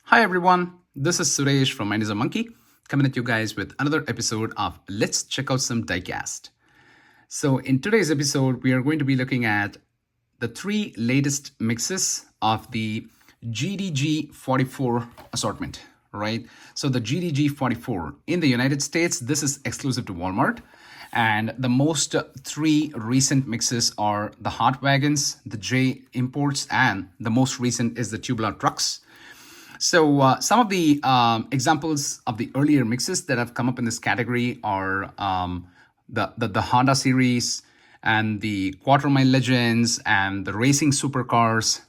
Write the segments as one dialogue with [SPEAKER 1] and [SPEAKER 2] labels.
[SPEAKER 1] Hi everyone, this is Suresh from Mind is a Monkey coming at you guys with another episode of Let's Check Out Some Diecast. So, in today's episode, we are going to be looking at the three latest mixes of the GDG44 assortment, right? So, the GDG44 in the United States, this is exclusive to Walmart. And the most three recent mixes are the Hot Wagons, the J Imports, and the most recent is the Tubular Trucks. So some of the examples of the earlier mixes that have come up in this category are the Honda series and the Quarter Mile Legends and the Racing Supercars,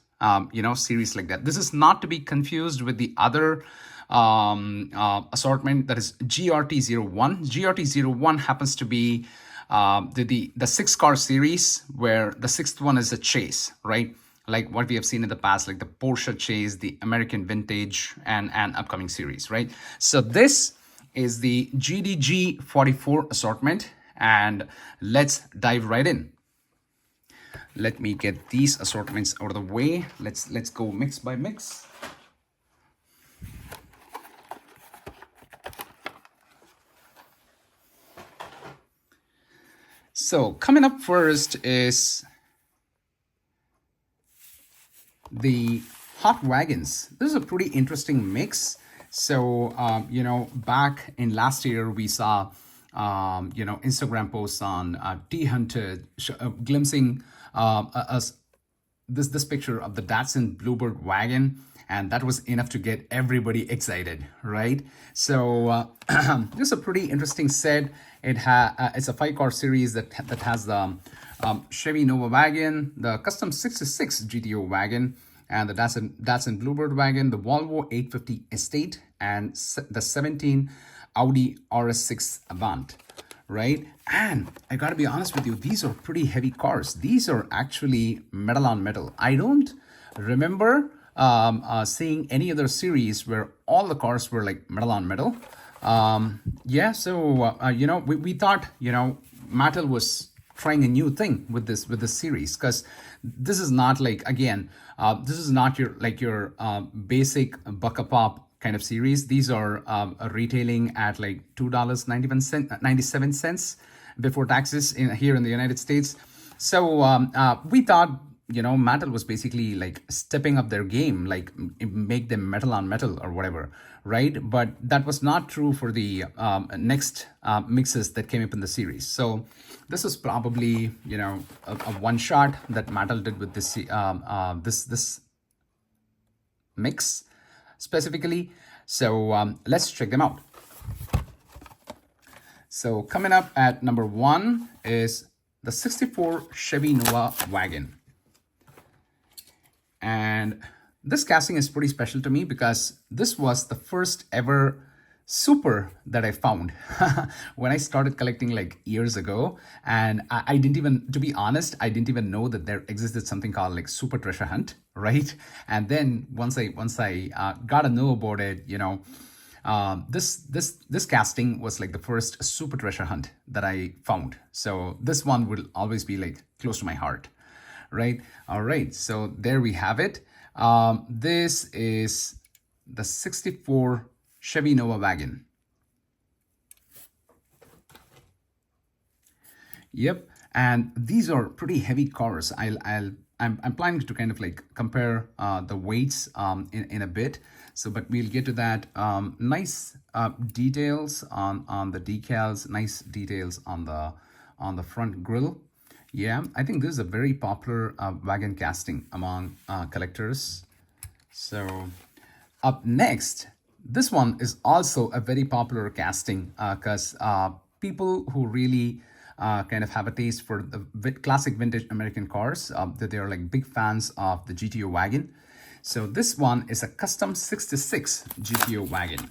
[SPEAKER 1] series like that. This is not to be confused with the other assortment that is GRT01. GRT01 happens to be the six car series where the sixth one is a chase, right? Like what we have seen in the past, like the Porsche Chase, the American Vintage, and upcoming series, right? So this is the GDG44 assortment, and let's dive right in. Let me get these assortments out of the way. Let's go mix by mix. So coming up first is the Hot Wagons. This is a pretty interesting mix. So, back in last year, we saw, Instagram posts on T-Hunted glimpsing us this picture of the Datsun Bluebird wagon, and that was enough to get everybody excited, right? So this is a pretty interesting set. It's a 5-car series that has the Chevy Nova wagon, the Custom 66 GTO wagon, and the Datsun Bluebird wagon, the Volvo 850 Estate, and the 17 Audi RS6 Avant, right? And I gotta be honest with you, these are pretty heavy cars. These are actually metal on metal. I don't remember seeing any other series where all the cars were like metal on metal. We thought, Mattel was trying a new thing with this series, because this is not like, again, this is not your basic buck a pop kind of series. These are retailing at like $2.97 before taxes here in the United States. So we thought, Mattel was basically like stepping up their game, like make them metal on metal or whatever, right? But that was not true for the next mixes that came up in the series. So this is probably, a one shot that Mattel did with this this mix specifically. So let's check them out. So coming up at number 1 is the 64 Chevy Nova wagon. And this casting is pretty special to me because this was the first ever super that I found when I started collecting like years ago. And I didn't even, to be honest, I didn't even know that there existed something called like super treasure hunt, right? And then once I got to know about it, this casting was like the first super treasure hunt that I found. So this one will always be like close to my heart, right? All right, so there we have it. This is the 64 Chevy Nova wagon. Yep, and these are pretty heavy cars. I'm planning to kind of like compare the weights in a bit. So, but we'll get to that. Nice details on the decals. Nice details on the front grille. Yeah, I think this is a very popular wagon casting among collectors. So up next, this one is also a very popular casting because people who really kind of have a taste for the classic vintage American cars, that they are like big fans of the GTO wagon. So this one is a Custom 66 GTO wagon.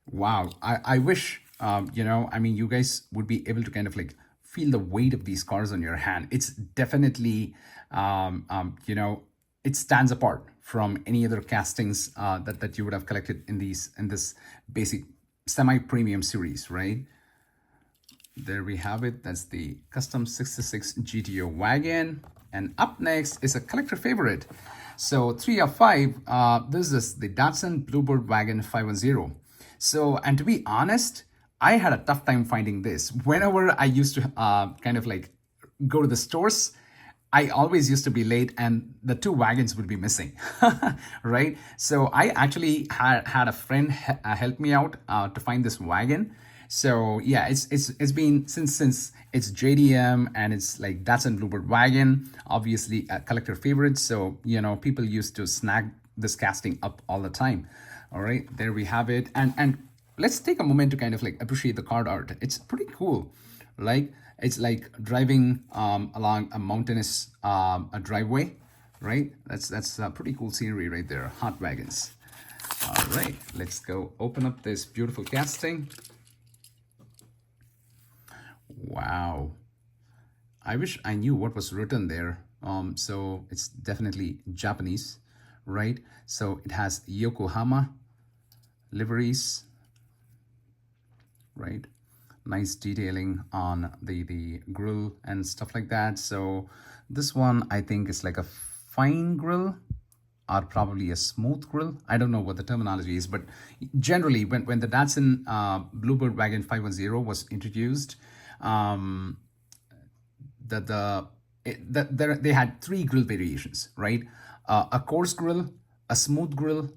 [SPEAKER 1] Wow, I wish, you guys would be able to kind of like feel the weight of these cars on your hand. It's definitely, it stands apart from any other castings that you would have collected in this basic semi-premium series, right? There we have it. That's the Custom 66 GTO wagon. And up next is a collector favorite. So 3 of 5, this is the Datsun Bluebird Wagon 510. So, and to be honest, I had a tough time finding this. Whenever I used to kind of like go to the stores, I always used to be late and the two wagons would be missing, right? So I actually had a friend help me out to find this wagon. So yeah, it's been since it's JDM and it's like Datsun Bluebird wagon, obviously a collector favorite. So people used to snag this casting up all the time. All right, there we have it, and let's take a moment to kind of like appreciate the card art. It's pretty cool, like it's like driving along a mountainous a driveway, right? That's a pretty cool scenery right there. Hot wagons. All right, let's go open up this beautiful casting. Wow, I wish I knew what was written there. So it's definitely Japanese, right? So it has Yokohama liveries, right? Nice detailing on the grill and stuff like that. So this one I think is like a fine grill or probably a smooth grill. I don't know what the terminology is, but generally when the Datsun Bluebird Wagon 510 was introduced, they had 3 grill variations, right? A coarse grill, a smooth grill,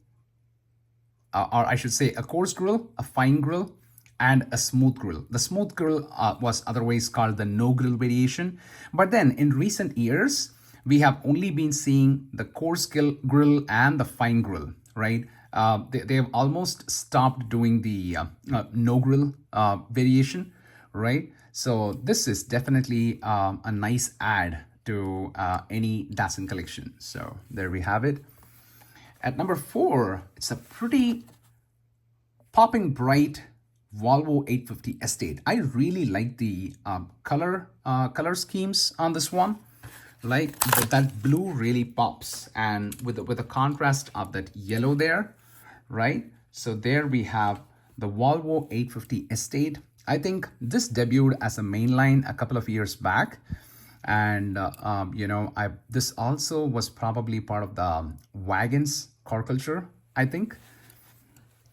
[SPEAKER 1] or I should say a coarse grill, a fine grill, and a smooth grill. The smooth grill was otherwise called the no grill variation. But then in recent years, we have only been seeing the coarse grill and the fine grill, right? They have almost stopped doing the no grill variation, right? So this is definitely a nice add to any Datsun collection. So there we have it. At number 4, it's a pretty popping bright Volvo 850 Estate. I really like the color schemes on this one. Like that blue really pops, and with the contrast of that yellow there, right? So there we have the Volvo 850 Estate. I think this debuted as a mainline a couple of years back. And, this also was probably part of the Wagons car culture, I think.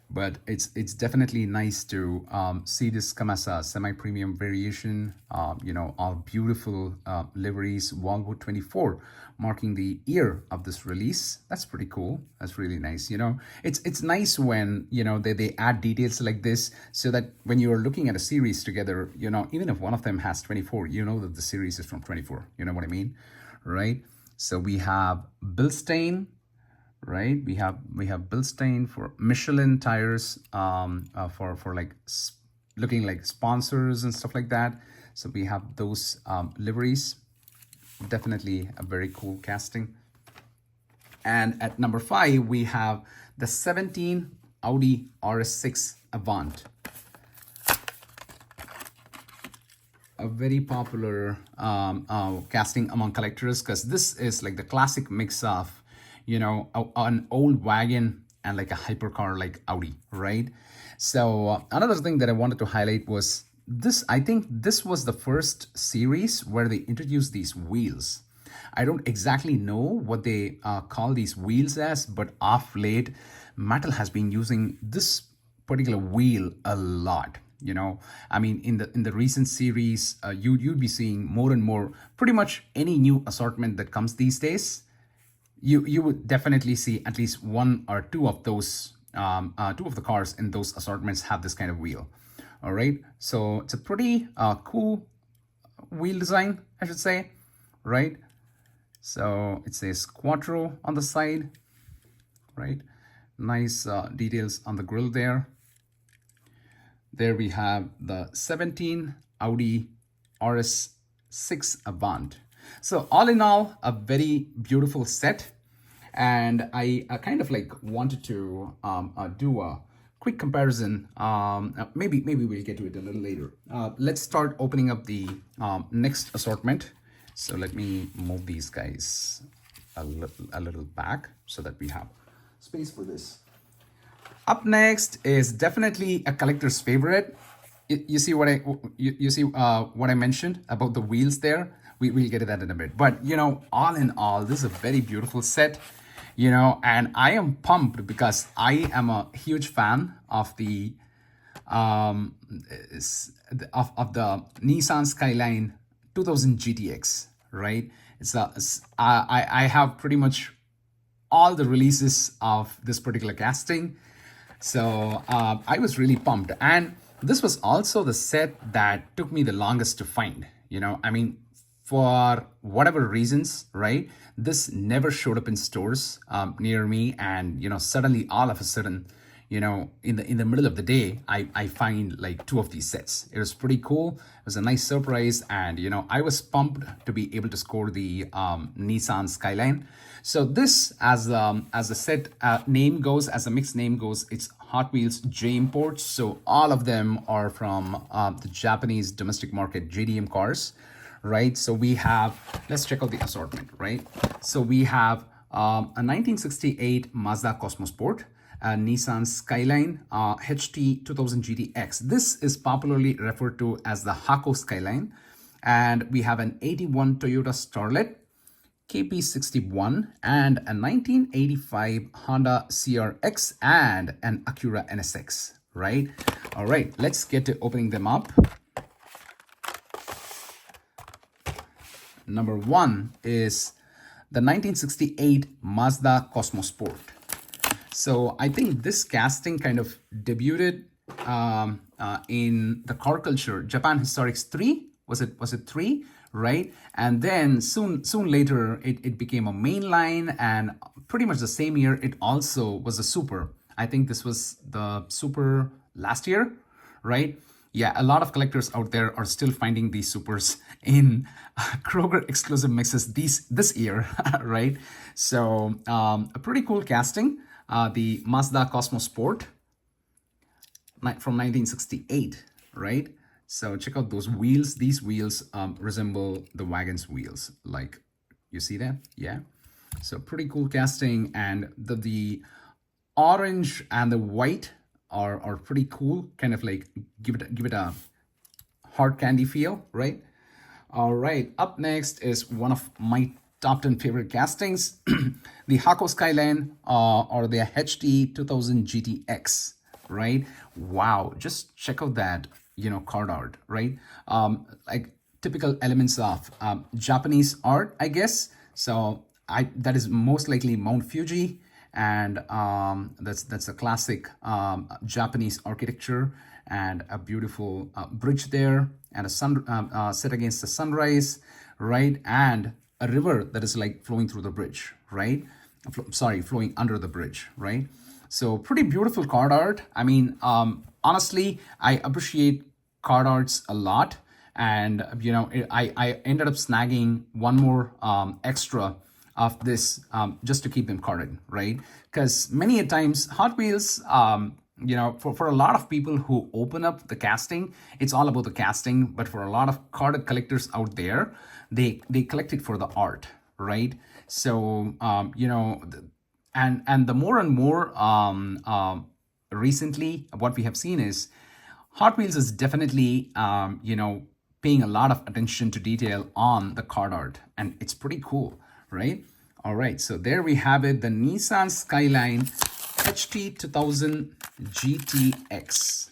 [SPEAKER 1] But it's definitely nice to see this come as a semi-premium variation. All beautiful liveries, Volvo 24, marking the year of this release. That's pretty cool. That's really nice. It's nice when they add details like this, so that when you're looking at a series together, even if one of them has 24, you know that the series is from 24. You know what I mean, right? So we have Bilstein. Right, we have Bilstein for Michelin tires, for like looking like sponsors and stuff like that. So we have those liveries. Definitely a very cool casting. And at number 5, we have the 17 Audi RS6 Avant. A very popular casting among collectors, because this is like the classic mix of an old wagon and like a hypercar like Audi, right? So another thing that I wanted to highlight was this. I think this was the first series where they introduced these wheels. I don't exactly know what they call these wheels as, but off late, Mattel has been using this particular wheel a lot. I mean, in the recent series, you'd be seeing more and more. Pretty much any new assortment that comes these days, you would definitely see at least 1 or 2 of those, 2 of the cars in those assortments have this kind of wheel. All right, so it's a pretty cool wheel design, I should say, right? So it says Quattro on the side, right? Nice details on the grille there. There we have the 17 Audi RS6 Avant. So all in all, a very beautiful set. And I kind of like wanted to do a quick comparison. Maybe we'll get to it a little later. Let's start opening up the next assortment. So let me move these guys a little back so that we have space for this. Up next is definitely a collector's favorite. You see what I mentioned about the wheels there? we'll get to that in a bit. But, all in all, this is a very beautiful set, and I am pumped because I am a huge fan of the of the Nissan Skyline 2000 GTX, right? I have pretty much all the releases of this particular casting. So I was really pumped. And this was also the set that took me the longest to find. I mean, for whatever reasons, right? This never showed up in stores near me. And, suddenly all of a sudden, in the middle of the day, I find like two of these sets. It was pretty cool. It was a nice surprise. And, I was pumped to be able to score the Nissan Skyline. So this, as the set name goes, as the mix name goes, it's Hot Wheels J imports. So all of them are from the Japanese domestic market JDM cars, right? So we have, let's check out the assortment, right? So we have a 1968 Mazda Cosmo Sport, a Nissan Skyline HT 2000 GTX. This is popularly referred to as the Hako Skyline. And we have an 81 Toyota Starlet KP61 and a 1985 Honda CRX and an Acura NSX, right? All right, let's get to opening them up. Number one is the 1968 Mazda Cosmo Sport. So I think this casting kind of debuted in the car culture, Japan Historics 3. Was it 3? Right? And then soon later, it became a mainline, and pretty much the same year, it also was a super. I think this was the super last year, right? Yeah, a lot of collectors out there are still finding these supers in Kroger exclusive mixes this year, right? So a pretty cool casting. The Mazda Cosmo Sport from 1968, right? So check out those wheels. These wheels resemble the Wagons wheels. Like, you see that? Yeah. So pretty cool casting, and the orange and the white are pretty cool. Kind of like give it a hard candy feel, right? All right. Up next is one of my top 10 favorite castings, the Hako Skyline or the HT 2000 GTX, right? Wow, just check out that, card art, right? Like typical elements of Japanese art, I guess. So that is most likely Mount Fuji, and that's a classic Japanese architecture, and a beautiful bridge there, and a sun set against the sunrise, right? And a river that is like flowing through the bridge, right? Flowing under the bridge, right? So pretty beautiful card art. I mean, honestly, I appreciate card arts a lot. And, I ended up snagging one more extra of this just to keep them carded, right? Because many a times Hot Wheels, for a lot of people who open up the casting, it's all about the casting. But for a lot of carded collectors out there, they collect it for the art, right? So, and the more and more recently, what we have seen is Hot Wheels is definitely, paying a lot of attention to detail on the card art, and it's pretty cool, right? All right, so there we have it, the Nissan Skyline HT 2000 GTX.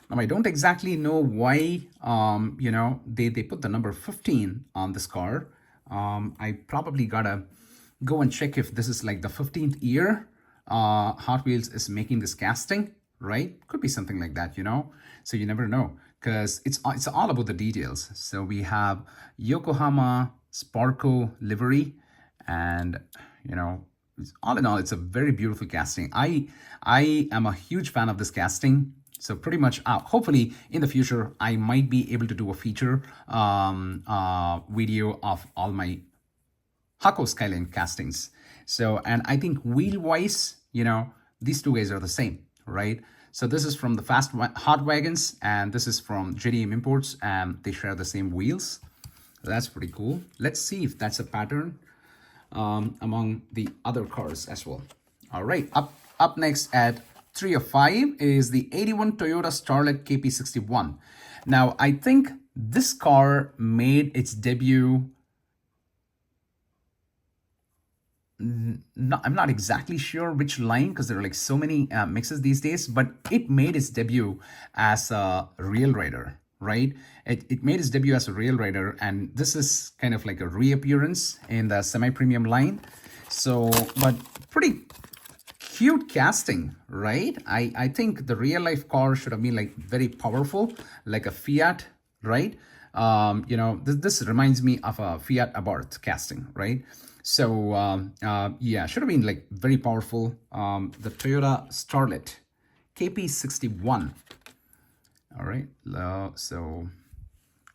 [SPEAKER 1] Now, I don't exactly know why, they put the number 15 on this car. I probably gotta go and check if this is like the 15th year Hot Wheels is making this casting, right? Could be something like that, So you never know, because it's all about the details. So we have Yokohama Sparko livery, and all in all, it's a very beautiful casting. I am a huge fan of this casting. So pretty much, hopefully in the future, I might be able to do a feature video of all my Hako Skyline castings. So, and I think wheel-wise, these two guys are the same, right? So this is from the Hot Wagons, and this is from JDM Imports, and they share the same wheels. That's pretty cool. Let's see if that's a pattern among the other cars as well. All right, up next at 3 of 5 is the 81 Toyota Starlet KP61. Now, I think This car made its debut. No, I'm not exactly sure which line because there are like so many mixes these days, but it made its debut as a Rail Rider, right? It made its debut as a Rail Rider, and this is kind of like a reappearance in the semi-premium line. So, but pretty cute casting, right? I think the real life car should have been like very powerful, like a Fiat, right? This reminds me of a Fiat Abarth casting, right? So yeah, should have been like very powerful. The Toyota Starlet KP61. All right, so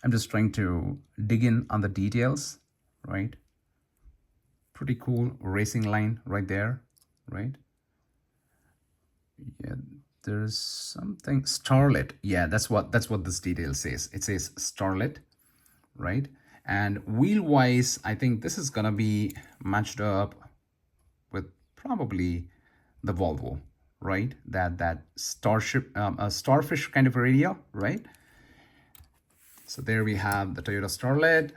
[SPEAKER 1] I'm just trying to dig in on the details, right? Pretty cool racing line right there, right? Yeah, there's something Starlet. Yeah, that's what this detail says. It says Starlet, right? And wheel wise, I think this is gonna be matched up with probably the Volvo, right? That starship, a starfish kind of radial, right? So there we have the Toyota Starlet.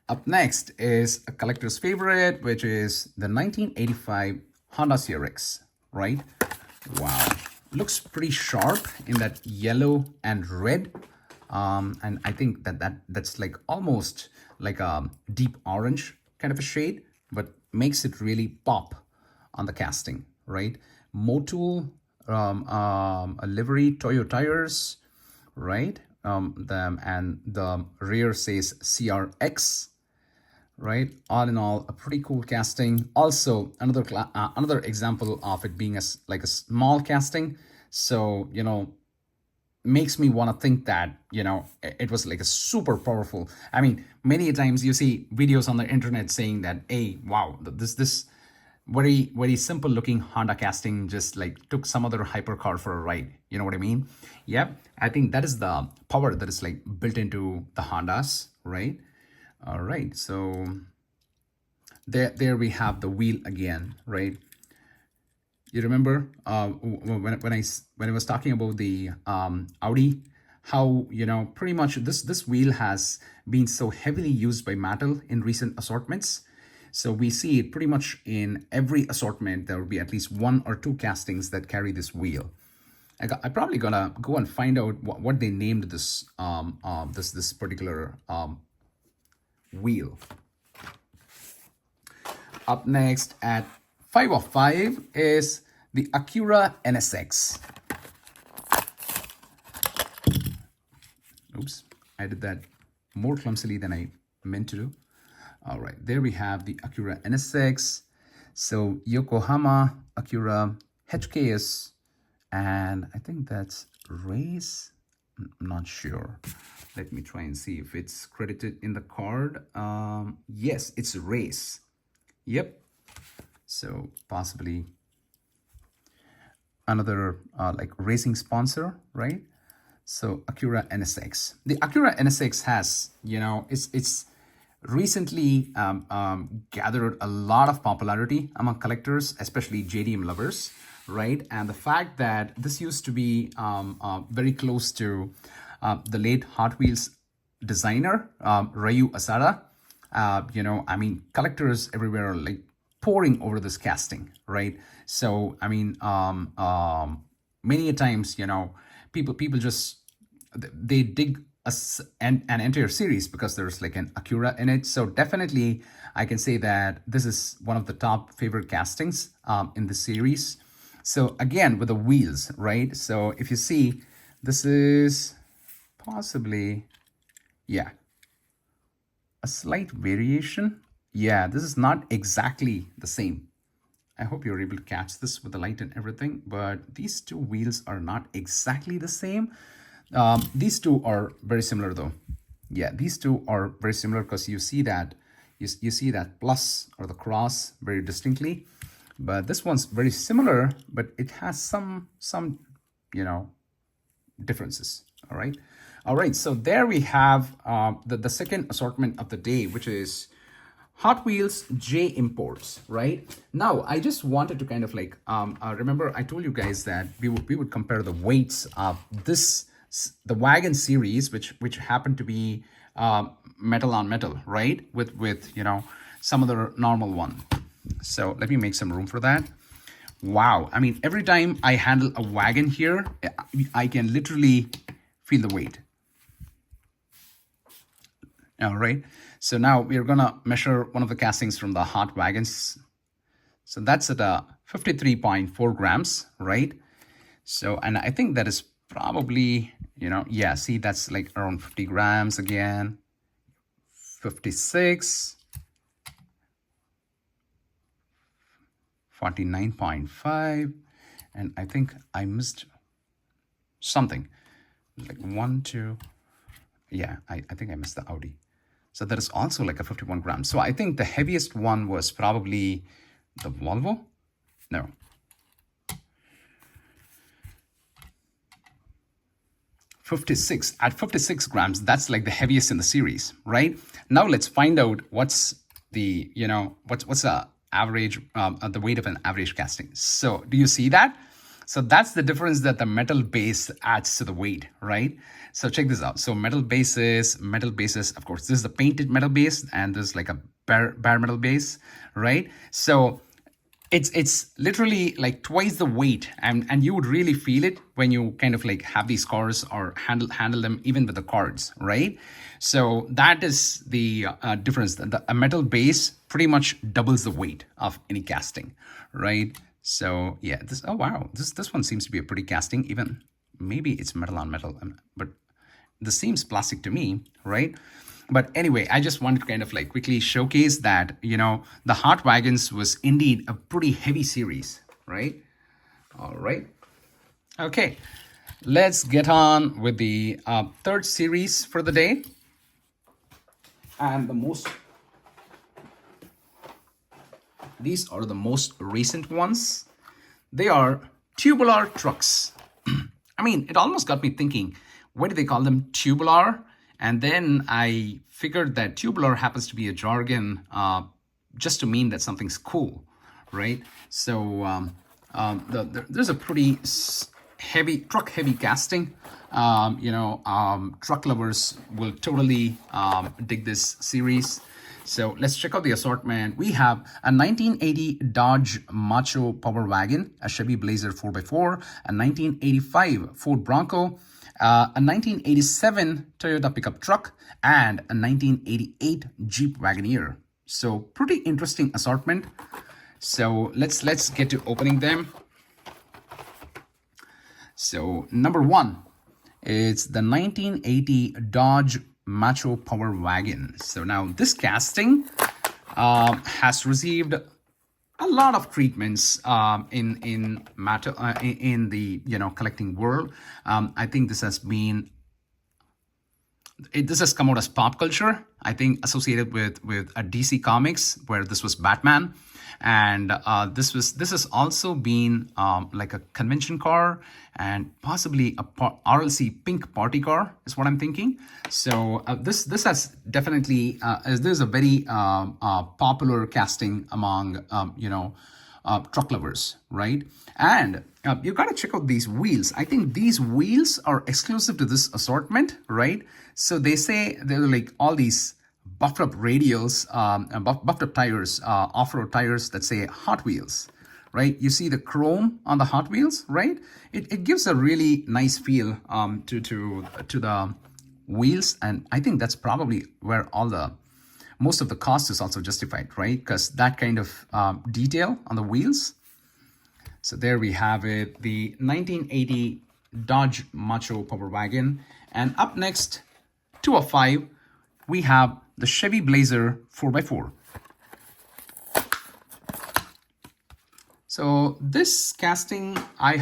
[SPEAKER 1] Up next is a collector's favorite, which is the 1985 Honda CRX, right? Wow, looks pretty sharp in that yellow and red. And I think that's like almost like a deep orange kind of a shade, but makes it really pop on the casting, right? Motul, a livery, Toyo tires, right? And the rear says CRX, right? All in all, a pretty cool casting. Also, another example of it being like a small casting. So makes me want to think that it was like a super powerful. I mean, many times you see videos on the internet saying that, hey, wow, this very very simple looking Honda casting just like took some other hypercar for a ride. You know what I mean? Yep. I think that is the power that is like built into the Hondas, right? All right, so there we have the wheel again, right? You remember when I was talking about the Audi, how pretty much this wheel has been so heavily used by Mattel in recent assortments. So we see it pretty much in every assortment. There will be at least one or two castings that carry this wheel. I probably gonna go and find out what they named this this particular wheel. Up next at 5 of 5 is the Acura NSX. Oops, I did that more clumsily than I meant to do. All right, there we have the Acura NSX. So Yokohama Acura HKS, and I think that's race. I'm not sure. Let me try and see if it's credited in the card. Yes, it's race. Yep. So possibly another like racing sponsor, right? So Acura NSX. The Acura NSX has, it's recently gathered a lot of popularity among collectors, especially JDM lovers, right? And the fact that this used to be very close to the late Hot Wheels designer, Ryu Asada. I mean, collectors everywhere are like pouring over this casting, right? So, I mean, many a times, people just they dig an entire series because there's like an Acura in it. So definitely, I can say that this is one of the top favorite castings in the series. So again, with the wheels, right? So if you see, this is possibly, yeah, a slight variation. Yeah, this is not exactly the same. I hope you're able to catch this with the light and everything, but these two wheels are not exactly the same. These two are very similar though. Yeah, these two are very similar because you see that you see that plus or the cross very distinctly. But this one's very similar, but it has some differences. All right. All right. So there we have the second assortment of the day, which is Hot Wheels J Imports, right? Now, I just wanted to kind of like, remember I told you guys that we would compare the weights of the wagon series, which happened to be metal on metal, right? With some of the normal one. So let me make some room for that. Wow. I mean, every time I handle a wagon here, I can literally feel the weight. All right. So now we're going to measure one of the castings from the hot wagons. So that's at 53.4 grams, right? So, and I think that is probably, yeah, see, that's like around 50 grams again. 56. 49.5. And I think I missed something. Like 1, 2. Yeah, I think I missed the Audi. So that is also like a 51 grams. So I think the heaviest one was probably the Volvo. No. At 56 grams, that's like the heaviest in the series, right? Now let's find out what's the, what's the average, the weight of an average casting. So do you see that? So that's the difference that the metal base adds to the weight, right? So check this out. So metal bases, of course, this is the painted metal base and this is like a bare metal base, right? So it's literally like twice the weight, and you would really feel it when you kind of like have these cars or handle them even with the cards, right? So that is the difference. A metal base pretty much doubles the weight of any casting, right? So yeah, oh wow, this one seems to be a pretty casting. Even maybe it's metal on metal, but this seems plastic to me, right? But anyway, I just wanted to kind of like quickly showcase that, the Hot Wagons was indeed a pretty heavy series, right? All right. Okay, let's get on with the third series for the day. And these are the most recent ones. They are Tubular Trucks. I mean, it almost got me thinking, why do they call them tubular? And then I figured that tubular happens to be a jargon just to mean that something's cool, right? So there's a pretty truck-heavy casting. Truck lovers will totally dig this series. So let's check out the assortment. We have a 1980 Dodge Macho Power Wagon, a Chevy Blazer 4x4, a 1985 Ford Bronco, a 1987 Toyota pickup truck, and a 1988 Jeep Wagoneer. So pretty interesting assortment. So let's get to opening them. So number one, it's the 1980 Dodge Macho Power Wagon. So now this casting has received a lot of treatments in the collecting world. I think this has come out as pop culture. I think associated with a DC Comics, where this was Batman, and this has also been like a convention car and possibly a RLC pink party car is what I'm thinking. So this has definitely this is a very popular casting among truck lovers, right? And you got to check out these wheels. I think these wheels are exclusive to this assortment, right? So they say they're like all these buffed up radials, buffed up tires, off-road tires that say Hot Wheels, right? You see the chrome on the Hot Wheels, right? It gives a really nice feel to the wheels, and I think that's probably where most of the cost is also justified, right? Because that kind of detail on the wheels. So there we have it, the 1980 Dodge Macho Power Wagon. And up next, 2 of 5, we have the Chevy Blazer 4x4. So this casting, I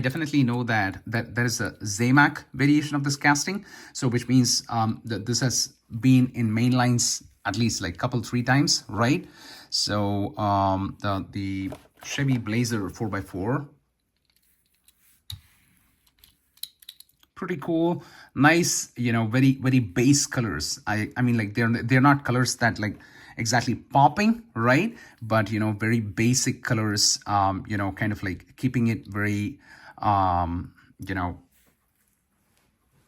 [SPEAKER 1] definitely know that there is a Zamac variation of this casting. So which means that this has been in main lines at least like three times, right? So the Chevy Blazer 4x4, pretty cool, nice, very base colors. I mean, like they're not colors that like exactly popping, right? But, very basic colors, kind of like keeping it very, you know,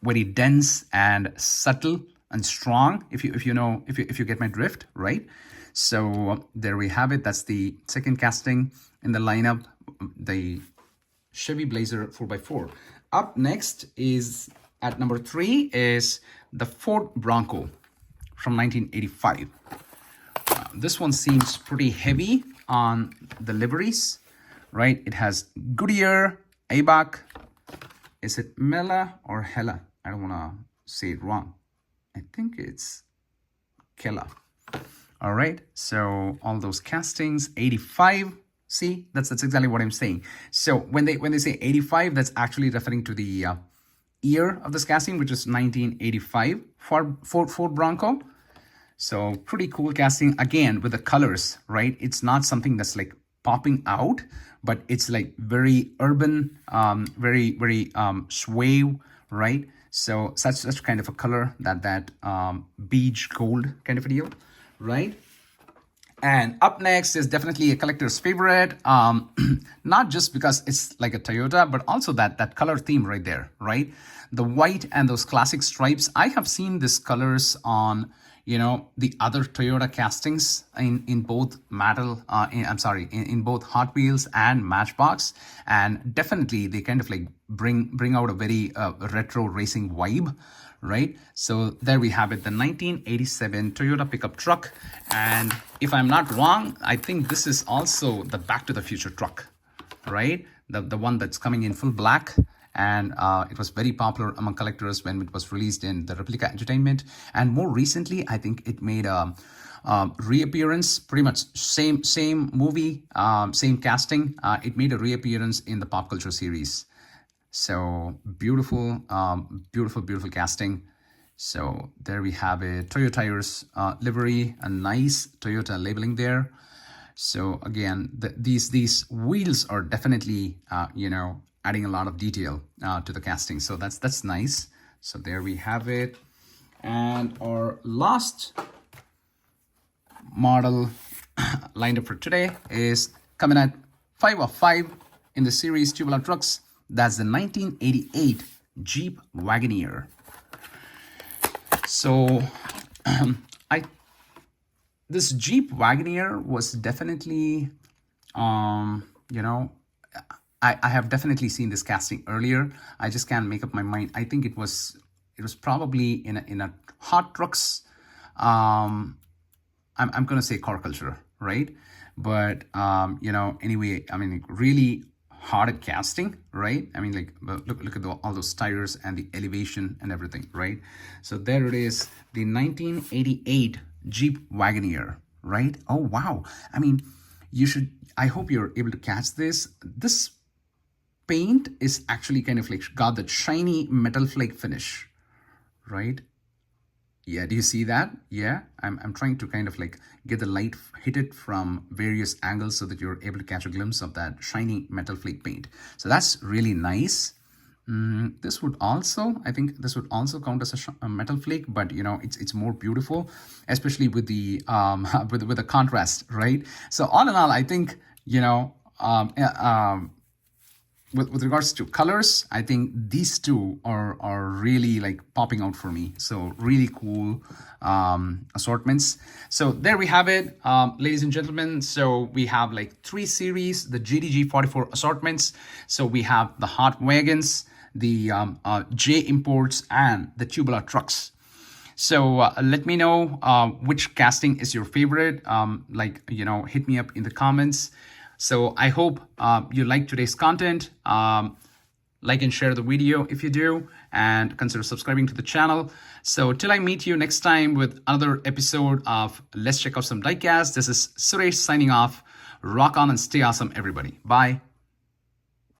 [SPEAKER 1] very dense and subtle and strong, if you get my drift, right? So there we have it. That's the second casting in the lineup, the Chevy Blazer 4x4. Up next is at number 3 is the Ford Bronco from 1985. This one seems pretty heavy on the liveries, right? It has Goodyear, ABAC. Is it Mela or Hella? I don't want to say it wrong. I think it's Kella. All right, so all those castings, 85. See, that's exactly what I'm saying. So when they say 85, that's actually referring to the year of this casting, which is 1985 for Ford Bronco. So pretty cool casting, again, with the colors, right? It's not something that's like popping out, but it's like very urban, very suave, right? So such kind of a color, that beige gold kind of a deal, right? And up next is definitely a collector's favorite, not just because it's like a Toyota, but also that color theme right there, right? The white and those classic stripes. I have seen these colors on, the other Toyota castings in both in both Hot Wheels and Matchbox, and definitely they kind of like bring out a very retro racing vibe, right? So there we have it, the 1987 Toyota pickup truck. And if I'm not wrong, I think this is also the Back to the Future truck, right? The one that's coming in full black. And it was very popular among collectors when it was released in the Replica Entertainment. And more recently, I think it made a reappearance, pretty much same movie, same casting. It made a reappearance in the Pop Culture series. So beautiful, beautiful casting. So there we have it. Toyo Tires livery, a nice Toyota labeling there. So again, these wheels are definitely, adding a lot of detail to the casting. So that's nice. So there we have it. And our last model lined up for today is coming at 5 of 5 in the series Tubular Trucks. That's the 1988 Jeep Wagoneer. So this Jeep Wagoneer was definitely, I have definitely seen this casting earlier. I just can't make up my mind. I think it was probably in a Hot Trucks. I'm gonna say car culture, right? But anyway, I mean, really hard at casting, right? I mean, like look at all those tires and the elevation and everything, right? So there it is, the 1988 Jeep Wagoneer, right? Oh wow! I mean, I hope you're able to catch this. This paint is actually kind of like got that shiny metal flake finish, right? Yeah, do you see that? Yeah, I'm trying to kind of like get the light hit it from various angles so that you're able to catch a glimpse of that shiny metal flake paint. So that's really nice. This would also, I think this would also count as a metal flake, but it's more beautiful, especially with the with the contrast, right? So all in all, I think with regards to colors, I think these two are really like popping out for me. So really cool assortments. So there we have it, ladies and gentlemen. So we have like 3 series, the GDG44 assortments. So we have the Hot Wagons, the J Imports, and the Tubular Trucks. So let me know which casting is your favorite. Hit me up in the comments. So I hope you like today's content. Like and share the video if you do, and consider subscribing to the channel. So till I meet you next time with another episode of Let's Check Out Some Diecast, this is Suresh signing off. Rock on and stay awesome, everybody. Bye.